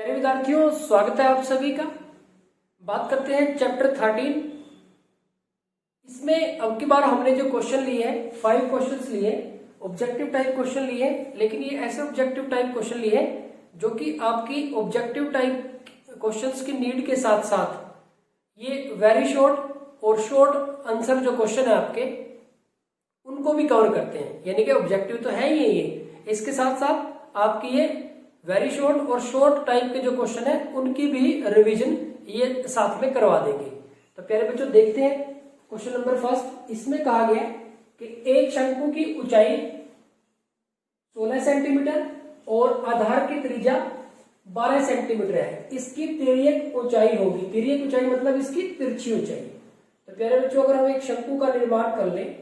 प्यारे विद्यार्थियों, स्वागत है आप सभी का। बात करते हैं चैप्टर 13। इसमें अब की बार हमने जो क्वेश्चन लिए हैं 5 क्वेश्चंस लिए, ऑब्जेक्टिव टाइप क्वेश्चन लिए, लेकिन ये ऐसे ऑब्जेक्टिव टाइप क्वेश्चन लिए जो कि आपकी ऑब्जेक्टिव टाइप क्वेश्चंस की नीड के साथ साथ ये वेरी शॉर्ट और शॉर्ट आंसर जो क्वेश्चन है आपके उनको भी कवर करते हैं। यानी कि ऑब्जेक्टिव तो है ही ये, इसके साथ साथ आपकी ये वेरी शॉर्ट और शॉर्ट टाइप के जो क्वेश्चन है उनकी भी रिवीजन ये साथ में करवा देंगे। तो प्यारे बच्चों देखते हैं क्वेश्चन नंबर फर्स्ट। इसमें कहा गया कि एक शंकु की ऊंचाई 16 सेंटीमीटर और आधार की त्रिज्या 12 सेंटीमीटर है। इसकी तिर्यक ऊंचाई होगी। तिर्यक ऊंचाई मतलब इसकी तिरछी ऊंचाई। तो प्यारे बच्चों अगर हम एक शंकु का निर्माण कर लें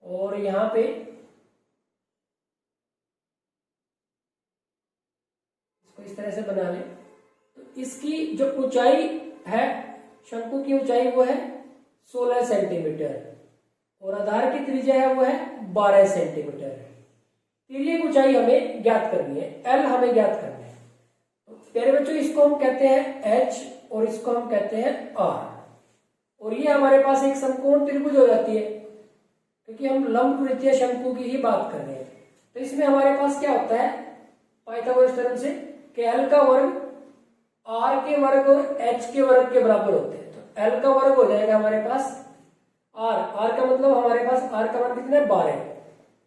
और यहाँ पे इस तरह से बना ले तो इसकी जो ऊंचाई है, शंकु की ऊंचाई वो है 16 सेंटीमीटर और आधार की त्रिज्या है वो है 12 सेंटीमीटर। तिर्यक ऊंचाई हमें ज्ञात करनी है, एल हमें ज्ञात करना है। तो प्यारे बच्चों इसको हम कहते हैं एच और इसको हम कहते हैं आर। और ये हमारे पास एक समकोण त्रिभुज हो जाती है क्योंकि हम लंबवृत्तीय शंकु की ही बात कर रहे हैं। तो इसमें हमारे पास क्या होता है पाइथागोरस थ्योरम से कि एल का वर्ग आर के वर्ग और एच के वर्ग के बराबर होते हैं। तो एल का वर्ग हो जाएगा हमारे पास आर का मतलब हमारे पास आर का मान कितना है 12,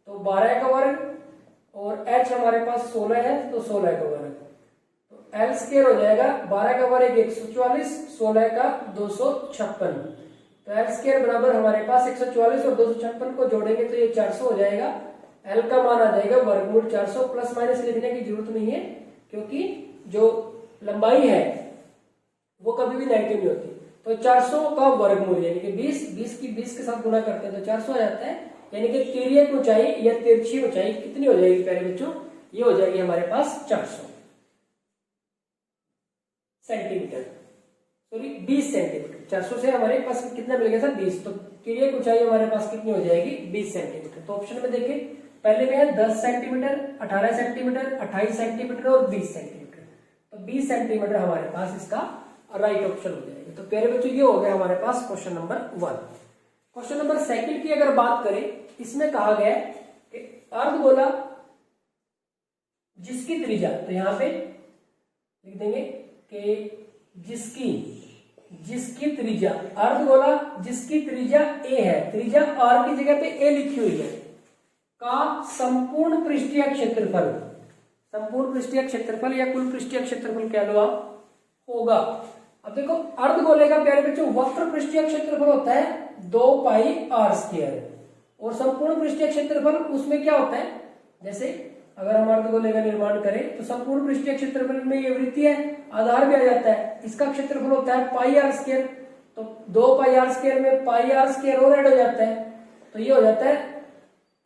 तो 12 का वर्ग और एच हमारे पास 16 है तो 16 का वर्ग। तो एल स्क्वायर हो जाएगा 12 का वर्ग 144, 16 का 256। तो एल स्क्वायर बराबर हमारे पास 144 और 256 को जोड़ेंगे तो ये 400 हो जाएगा। एल का मान आ जाएगा वर्गमूल 400। प्लस माइनस लिखने की जरूरत नहीं है क्योंकि जो लंबाई है वो कभी भी नेगेटिव नहीं होती। तो 400 का वर्गमूल यानी कि 20 की 20 के साथ गुणा करते हैं तो 400 आ जाता है। यानी कि तिर्यक ऊंचाई या तिरछी ऊंचाई कितनी हो जाएगी प्यारे बच्चों? ये हो जाएगी हमारे पास 400 सेंटीमीटर, सॉरी 20 सेंटीमीटर। 400 से हमारे पास कितना मिल गया था 20, तो तिर्यक ऊंचाई हमारे पास कितनी हो जाएगी 20 सेंटीमीटर। तो ऑप्शन में देखिए पहले में है 10 सेंटीमीटर, 18 सेंटीमीटर, 28 सेंटीमीटर और 20 सेंटीमीटर। तो 20 सेंटीमीटर हमारे पास इसका राइट ऑप्शन हो जाएगा। तो प्यारे बच्चों ये हो गया हमारे पास क्वेश्चन नंबर 1। क्वेश्चन नंबर 2 की अगर बात करें, इसमें कहा गया है कि अर्धगोला जिसकी त्रिज्या, तो यहां पे लिख देंगे कि जिसकी त्रिज्या, अर्धगोला जिसकी त्रिज्या a है, त्रिज्या r की जगह पे a लिखी हुई है, का संपूर्ण पृष्ठीय क्षेत्रफल, संपूर्ण पृष्ठीय क्षेत्रफल या कुल पृष्ठीय क्षेत्रफल कह लो आप, होगा। अब देखो अर्धगोले का प्यारे बच्चों वक्र पृष्ठीय क्षेत्रफल होता है 2 पाई r स्क्वायर और संपूर्ण पृष्ठीय क्षेत्रफल उसमें क्या होता है, जैसे अगर हम अर्धगोले का निर्माण करें तो संपूर्ण पृष्ठीय क्षेत्रफल में ये वृत्ति है, आधार भी आ जाता है, इसका क्षेत्रफल होता है पाई r स्क्वायर। तो 2 पाई r स्क्वायर में पाई r स्क्वायर और ऐड हो जाता है तो ये हो जाता है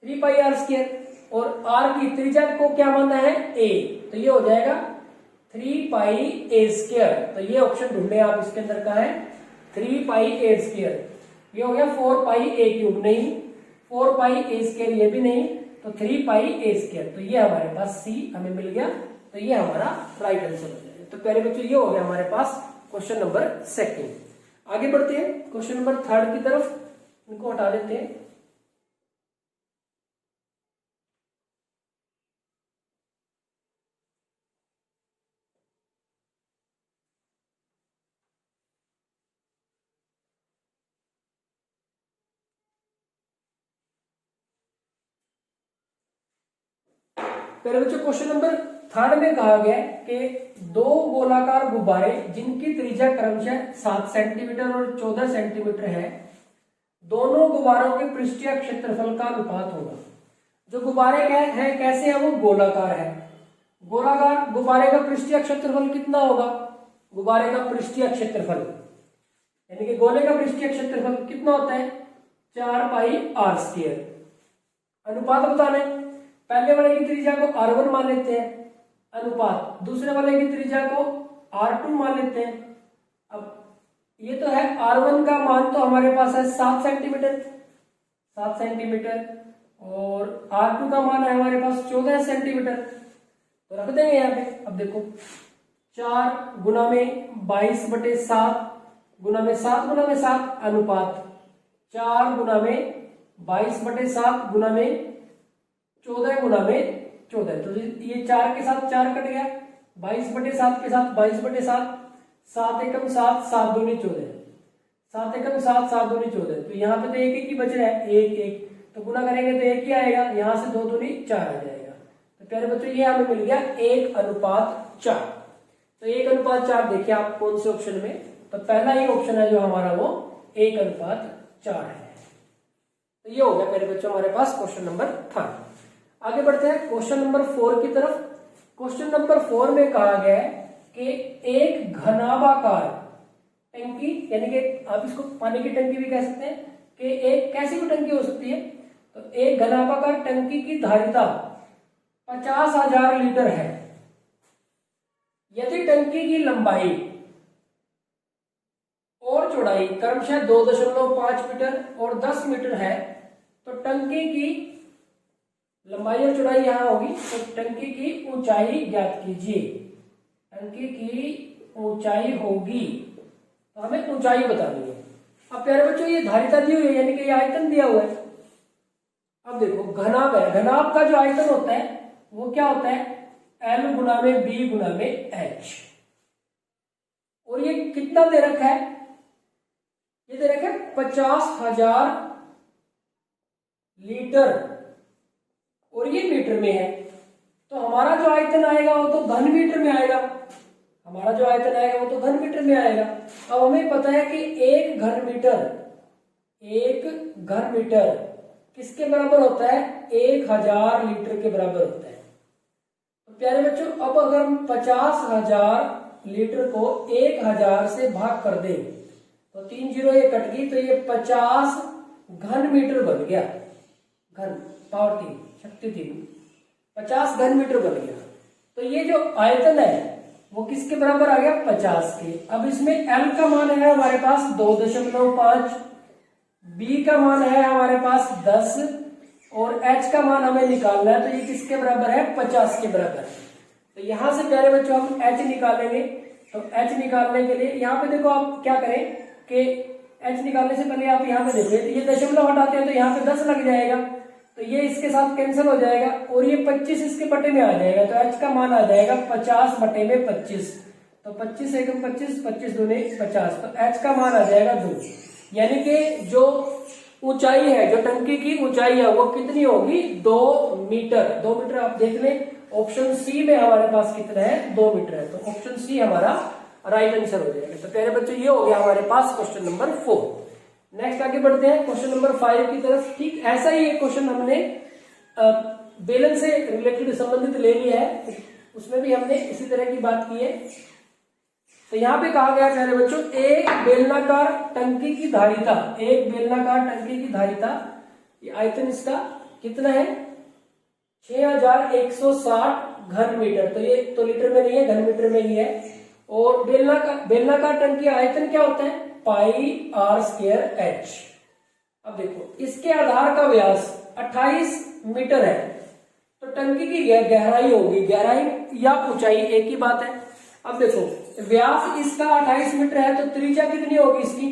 3 पाई r स्क्वायर और r की त्रिज्या को क्या माना है a, तो ये हो जाएगा 3 पाई a स्क्वायर। तो ये ऑप्शन ढूंढे आप, इसके अंदर का है 3 पाई a स्क्वायर। ये हो गया 4 पाई a क्यूब, नहीं 4 पाई a स्क्वायर ये भी नहीं, तो 3 पाई a स्क्वायर। तो ये हमारे पास C हमें मिल गया, तो ये हमारा राइट आंसर हो जाएगा। तो प्यारे बच्चों ये हो गया हमारे पास क्वेश्चन नंबर 2। आगे बढ़ते हैं क्वेश्चन नंबर 3 की तरफ, इनको हटा देते हैं। प्यारे बच्चों क्वेश्चन नंबर 3 में कहा गया है कि 2 गोलाकार गुब्बारे जिनकी त्रिज्या क्रमशः 7 सेंटीमीटर और 14 सेंटीमीटर है, दोनों गुब्बारों के पृष्ठीय क्षेत्रफल का अनुपात होगा। जो गुब्बारे हैं कैसे हैं, वो गोलाकार है। गोलाकार गुब्बारे का पृष्ठीय क्षेत्रफल कितना होगा? गुब्बारे का पृष्ठीय क्षेत्रफल यानी कि गोले का पृष्ठीय क्षेत्रफल कितना होता है 4 पाई r स्क्वायर। अनुपात बताना है, पहले वाले की त्रिज्या को r1 मान लेते हैं अनुपात, दूसरे वाले की त्रिज्या को r2 मान लेते हैं। अब ये तो है r1 का मान तो हमारे पास है 7 सेंटीमीटर, 7 सेंटीमीटर और r2 का मान है हमारे पास 14 सेंटीमीटर। तो रख देंगे यहाँ पे। अब देखो 4 गुना में 22/7 गुना में 7 गुना में 7 अनुपात 4 गुना में 22/7 गुना में 14 गुना में 14। तो ये 4 के साथ 4 कट गया, 22/7 के साथ 22/7, 7 एकम 7, 7 दूनी 14, 7 एकम 7, 7 दूनी 14। तो यहाँ पे तो एक ही बच रहा है, एक एक, तो गुना करेंगे तो एक ही आएगा, यहाँ से 2 दूनी 4 आ जाएगा। तो प्यारे बच्चों ये हमें मिल गया 1:4। तो 1:4 देखिए आप कौन से ऑप्शन में, तो पहला ही ऑप्शन है जो हमारा वो 1:4 है। तो ये हो गया प्यारे बच्चों हमारे पास क्वेश्चन नंबर 3। आगे बढ़ते हैं क्वेश्चन नंबर 4 की तरफ। क्वेश्चन नंबर 4 में कहा गया है कि एक घनाभाकार टंकी, यानी कि आप इसको पानी की टंकी भी कह सकते हैं, कि एक कैसी भी टंकी हो सकती है, तो एक घनाभाकार टंकी की धारिता 50,000 लीटर है। यदि टंकी की लंबाई और चौड़ाई क्रमशः 2.5 मीटर और 10 मीटर है, तो टंकी की लंबाई और चौड़ाई यहां होगी, तो टंकी की ऊंचाई ज्ञात कीजिए। टंकी की ऊंचाई होगी, तो हमें ऊंचाई बतानी है। अब प्यारे बच्चों ये धारिता दी हुई है, यानी कि ये आयतन दिया हुआ है। अब देखो घनाभ है, घनाभ का जो आयतन होता है वो क्या होता है, L गुना में B गुना में H। और ये कितना दे रखा है, ये दे रखा है 50,000 लीटर, और ये मीटर में है। तो हमारा जो आयतन आएगा वो तो घन मीटर में आएगा, हमारा जो आयतन आएगा वो तो घन मीटर में आएगा। अब हमें पता है कि एक घन मीटर किसके बराबर होता है, 1000 लीटर के बराबर होता है। तो प्यारे बच्चों अब अगर हम 50,000 लीटर को 1000 से भाग कर दें, तो 3 जीरो ये कट गई, तो ये 50 घन मीटर बन गया। घन पावर 3 शक्ति 3, 50 घन मीटर बन गया। तो ये जो आयतन है वो किसके बराबर आ गया, 50 के। अब इसमें L का मान है हमारे पास 2.5, B का मान है हमारे पास 10, और H का मान हमें निकालना है, तो ये किसके बराबर है, 50 के बराबर। तो यहां से प्यारे बच्चों हम H निकालेंगे। तो H निकालने के लिए यहाँ पे देखो आप क्या करें कि H निकालने से पहले आप यहाँ पे देखो, तो ये दशमलव हटाते हैं तो यहाँ पे 10 लग जाएगा, तो ये इसके साथ कैंसिल हो जाएगा, और ये 25 इसके बटे में आ जाएगा। तो H का मान आ जाएगा 50/25। तो 25 एकम 25, 25 दूनी 50, तो H का मान आ जाएगा 2। यानी कि जो ऊंचाई है, जो टंकी की ऊंचाई है वो कितनी होगी, 2 मीटर। 2 मीटर आप देख लें, ऑप्शन सी में हमारे पास कितना है, 2 मीटर है। तो ऑप्शन सी हमारा राइट आंसर हो जाएगा। तो प्यारे बच्चों ये हो गया हमारे पास क्वेश्चन नंबर 4। नेक्स्ट आगे बढ़ते हैं क्वेश्चन नंबर 5 की तरफ। ठीक ऐसा ही एक क्वेश्चन हमने बेलन से रिलेटेड संबंधित ले लिया है, उसमें भी हमने इसी तरह की बात की है। तो यहाँ पे कहा गया प्यारे बच्चों, एक बेलनाकार टंकी की धारिता, एक बेलनाकार टंकी की धारिता, ये आयतन इसका कितना है, 6160 घन मीटर। तो ये तो लीटर में नहीं है, घन मीटर में ही है। और बेलनाकार टंकी आयतन क्या होता है, πr²h। अब देखो इसके आधार का व्यास 28 मीटर है, तो टंकी की गहराई होगी, गहराई या ऊंचाई एक ही बात है। अब देखो व्यास इसका 28 मीटर है, तो त्रिज्या कितनी होगी इसकी,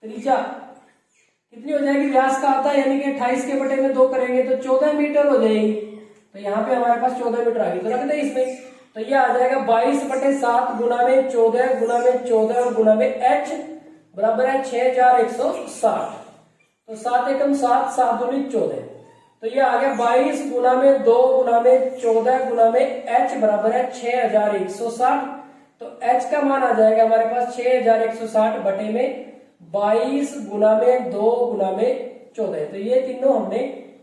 त्रिज्या कितनी हो जाएगी, व्यास का आता है, यानी कि 28 के बटे में 2 करेंगे तो 14 मीटर हो जाएगी। तो यहाँ पे हमारे पास 14 मीटर आ गई, तो रख दें इसमें। तो ये आ जाएगा 22/7 गुना में 14 गुना में 14 और गुना में h बराबर है 6160। तो 7 एकम 7, 7 दूनी 14। तो ये आ गया 22 गुना में 2 गुना में 14 गुना में h बराबर है 6160। तो h का मान आ जाएगा हमारे पास 6160 बटे में 22 गुना में 2 गुना में 14। तो ये तीनों हमने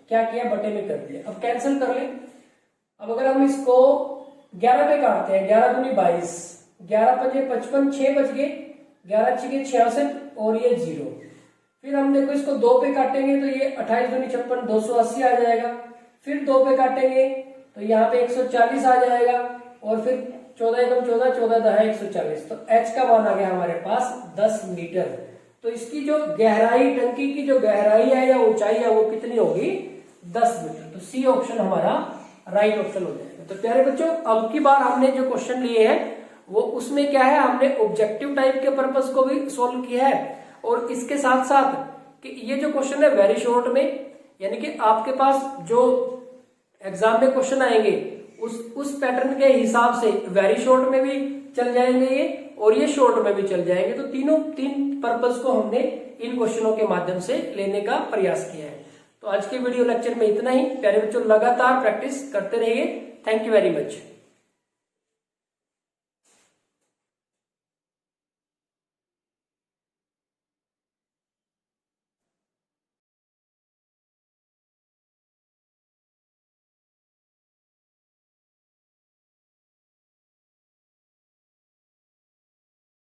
क्या किया, बटे में कर दिया। अब कैंसिल कर ले। अब अगर हम इसको 11 पे काटते हैं, 11 दूनी 22, 11 पंजे 55, 6 बच गए, 11 छके 66 और ये 0। फिर हम देखो इसको 2 पे काटेंगे तो ये 28 दूनी 56, 280 आ जाएगा। फिर 2 पे काटेंगे तो यहाँ पे 140 आ जाएगा, और फिर 14 एकम 14, 14 दहा 140। तो h का मान आ गया हमारे पास 10 मीटर। तो इसकी जो गहराई, टंकी की जो गहराई है या ऊंचाई है वो कितनी होगी, 10 मीटर। तो सी ऑप्शन हमारा राइट ऑप्शन हो जाएगा। तो प्यारे बच्चों अब की बार हमने जो क्वेश्चन लिए हैं वो उसमें क्या है, हमने ऑब्जेक्टिव टाइप के पर्पस को भी सोल्व किया है, और इसके साथ साथ कि ये जो क्वेश्चन है वेरी शॉर्ट में, यानी कि आपके पास जो एग्जाम में क्वेश्चन आएंगे उस पैटर्न के हिसाब से वेरी शॉर्ट में भी चल जाएंगे ये, और ये शॉर्ट में भी चल जाएंगे। तो तीन पर्पस को हमने इन क्वेश्चनों के माध्यम से लेने का प्रयास किया है। तो आज के वीडियो लेक्चर में इतना ही। प्यारे बच्चों, लगातार प्रैक्टिस करते रहिए। Thank you very much.